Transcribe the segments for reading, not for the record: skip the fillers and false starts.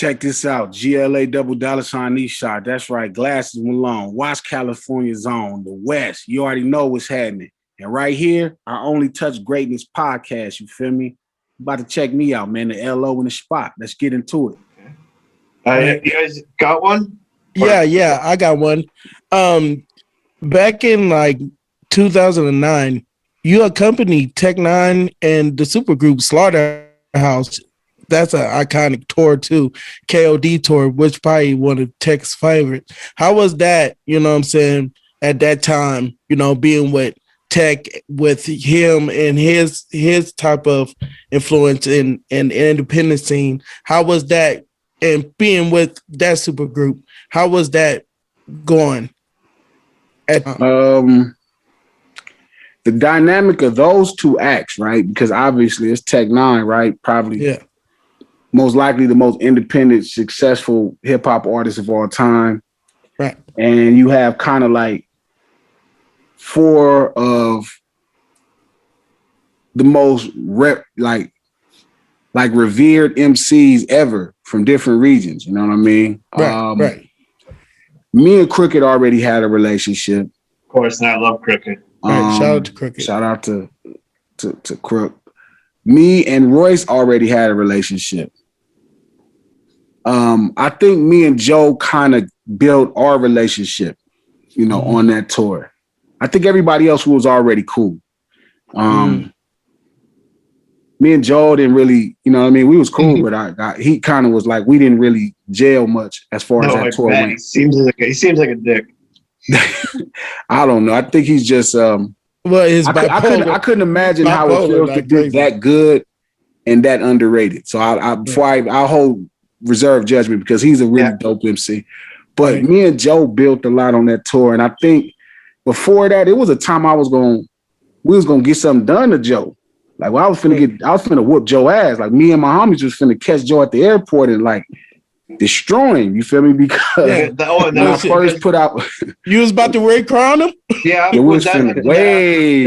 Check this out. GLA double dollar sign East shot. That's right. Glasses Malone. Watch California's own. The West. You already know what's happening. And right here, I Only Touch Greatness podcast. You feel me? About to check me out, man. The LO in the spot. Let's get into it. You guys got one? Yeah, I got one. Back in like 2009, you accompanied Kxng and the supergroup Slaughterhouse. That's an iconic tour too, KOD tour, which probably one of Tech's favorites. How was that, you know what I'm saying, at that time, you know, being with Tech, with him and his type of influence in the independent scene? How was that, and being with that super group, how was that going? The dynamic of those two acts, right? Because obviously it's Kxng, right? Probably most likely the most independent, successful hip hop artist of all time. Right. And you have kind of like four of the most revered MCs ever from different regions. You know what I mean? Right. Me and Crooked already had a relationship. Of course, and I love Crooked. Right, shout out to Crooked. Shout out to Crook. Me and Royce already had a relationship. I think me and Joe kind of built our relationship, you know, on that tour. I think everybody else was already cool. Me and Joe didn't really, you know what I mean? We was cool, but he kind of was like, we didn't really gel much as far as that tour went. He seems like a dick. I don't know. I think he's just well, I couldn't imagine how it feels to be that good and that underrated. So I'll hold reserve judgment because he's a really dope MC. But me and Joe built a lot on that tour, and I think before that, it was a time we was gonna get something done to Joe. Like, well, I was finna whoop Joe ass. Like, me and my homies was finna catch Joe at the airport and like destroy him. You feel me? Because when I first put out, you was about to Ray crown him. Yeah, it was way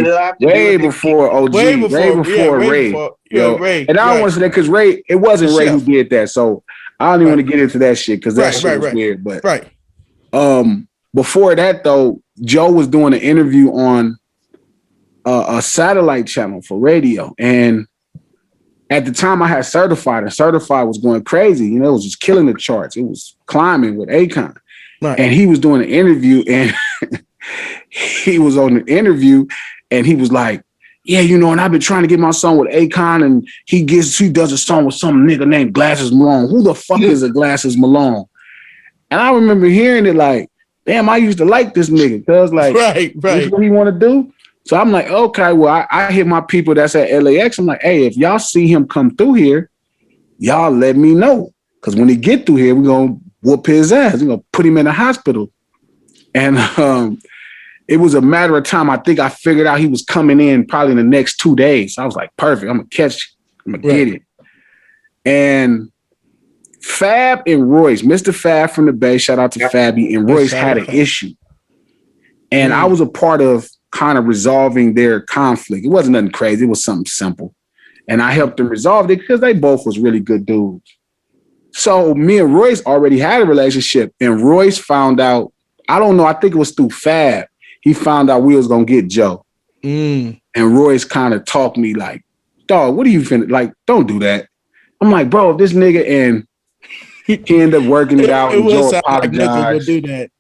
before OG, way before Ray. Ray. And I don't want to say that because Ray, it wasn't Ray who did that. So I don't even want to get into that shit because that shit was weird. But before that though, Joe was doing an interview on a satellite channel for radio, and at the time I had Certified, and Certified was going crazy. You know, it was just killing the charts. It was climbing with Kxng. Right. And he was doing an interview, and he was on the interview, and he was like, yeah, you know, and I've been trying to get my song with Kxng, and he does a song with some nigga named Glasses Malone. Who the fuck is a Glasses Malone? And I remember hearing it like, damn, I used to like this nigga. Cause like, this is what he want to do. So I'm like, okay, well, I hit my people that's at LAX. I'm like, hey, if y'all see him come through here, y'all let me know. Because when he get through here, we're going to whoop his ass. We're going to put him in the hospital. And it was a matter of time. I think I figured out he was coming in probably in the next 2 days. So I was like, perfect. I'm going to catch it. I'm going to get it. And Fab and Royce, Mr. Fab from the Bay, shout out to Fabby, and Royce had an issue. And I was a part of kind of resolving their conflict. It wasn't nothing crazy. It was something simple. And I helped them resolve it because they both was really good dudes. So me and Royce already had a relationship, and Royce found out, I don't know, I think it was through Fab. He found out we was going to get Joe. And Royce kind of talked me like, dog, what are you finna, like, don't do that. I'm like, bro, if this nigga, and he ended up working it out and Joe apologized. Do that.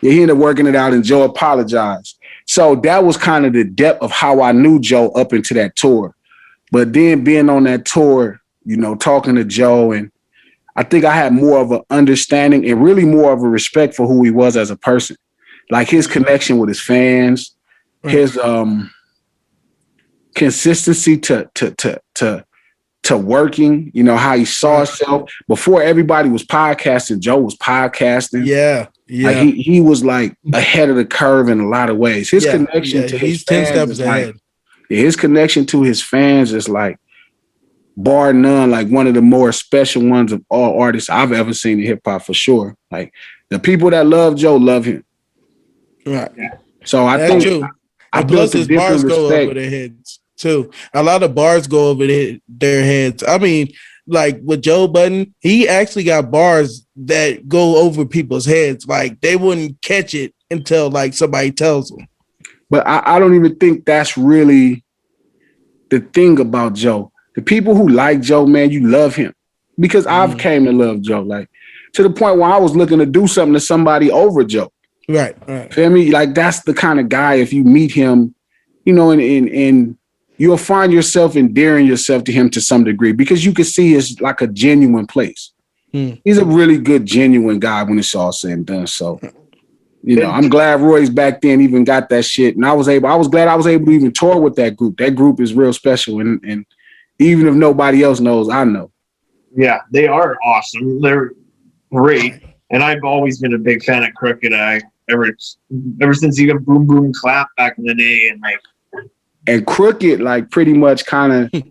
Yeah, he ended up working it out and Joe apologized. So that was kind of the depth of how I knew Joe up into that tour. But then being on that tour, you know, talking to Joe, and I think I had more of an understanding and really more of a respect for who he was as a person. Like his connection with his fans, his consistency to working, you know, how he saw himself. Before everybody was podcasting, Joe was podcasting. Yeah. Like he was like ahead of the curve in a lot of ways. His connection to his fans 10 steps ahead. Like, his connection to his fans is like, bar none, like one of the more special ones of all artists I've ever seen in hip hop for sure. Like the people that love Joe love him. Right. So I think I plus built his bars go over their heads too. A lot of bars go over their heads. I mean, like with Joe Budden, he actually got bars that go over people's heads. Like they wouldn't catch it until like somebody tells them. But I don't even think that's really the thing about Joe. The people who like Joe, man, you love him. Because I've came to love Joe, like to the point where I was looking to do something to somebody over Joe. Right. Feel me? Like that's the kind of guy, if you meet him, you know, and you'll find yourself endearing yourself to him to some degree because you can see it's like a genuine place. He's a really good, genuine guy when it's all said and done. So, you know, I'm glad Roy's back then even got that shit. And I was glad I was able to even tour with that group. That group is real special. And even if nobody else knows, I know. Yeah, they are awesome. They're great. And I've always been a big fan of Crooked. Ever since you got Boom Boom Clap back in the day, and Crooked like pretty much kind of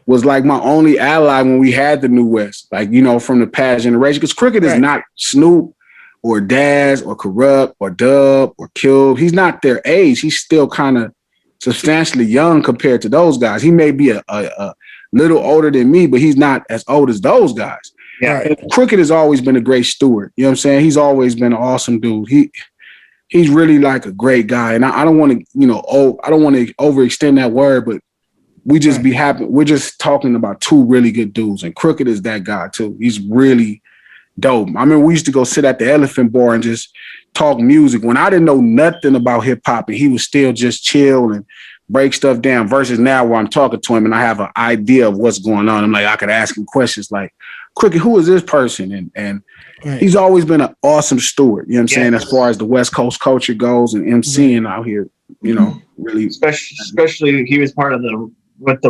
was like my only ally when we had the New West, like, you know, from the past generation. Because Crooked is not Snoop or Daz or Corrupt or Dub or Cube. He's not their age. He's still kind of substantially young compared to those guys. He may be a little older than me, but he's not as old as those guys. Yeah. And Crooked has always been a great steward. You know what I'm saying? He's always been an awesome dude. He's really like a great guy. And I don't want to, you know, I don't want to overextend that word, but we just be happy. We're just talking about two really good dudes. And Crooked is that guy too. He's really dope. I mean, we used to go sit at the Elephant Bar and just talk music when I didn't know nothing about hip hop, and he was still just chill and break stuff down versus now where I'm talking to him and I have an idea of what's going on. I'm like, I could ask him questions like, Crooked, who is this person? And he's always been an awesome steward, you know what I'm saying, as far as the West Coast culture goes and MCing out here, you know, really. Especially he was part of the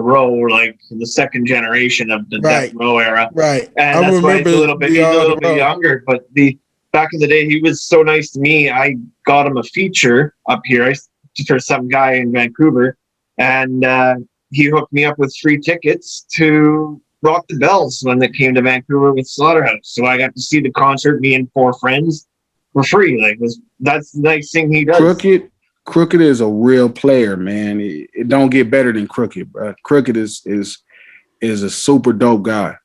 Row, like the second generation of the Death Row era. Right. And that's why he's a little bit younger. But back in the day, he was so nice to me. I got him a feature up here for some guy in Vancouver, and he hooked me up with free tickets to Rock the Bells when they came to Vancouver with Slaughterhouse. So I got to see the concert, me and 4 friends, for free. Like, that's the nice thing he does. Crooked is a real player, man. It don't get better than Crooked, bro. Crooked is a super dope guy.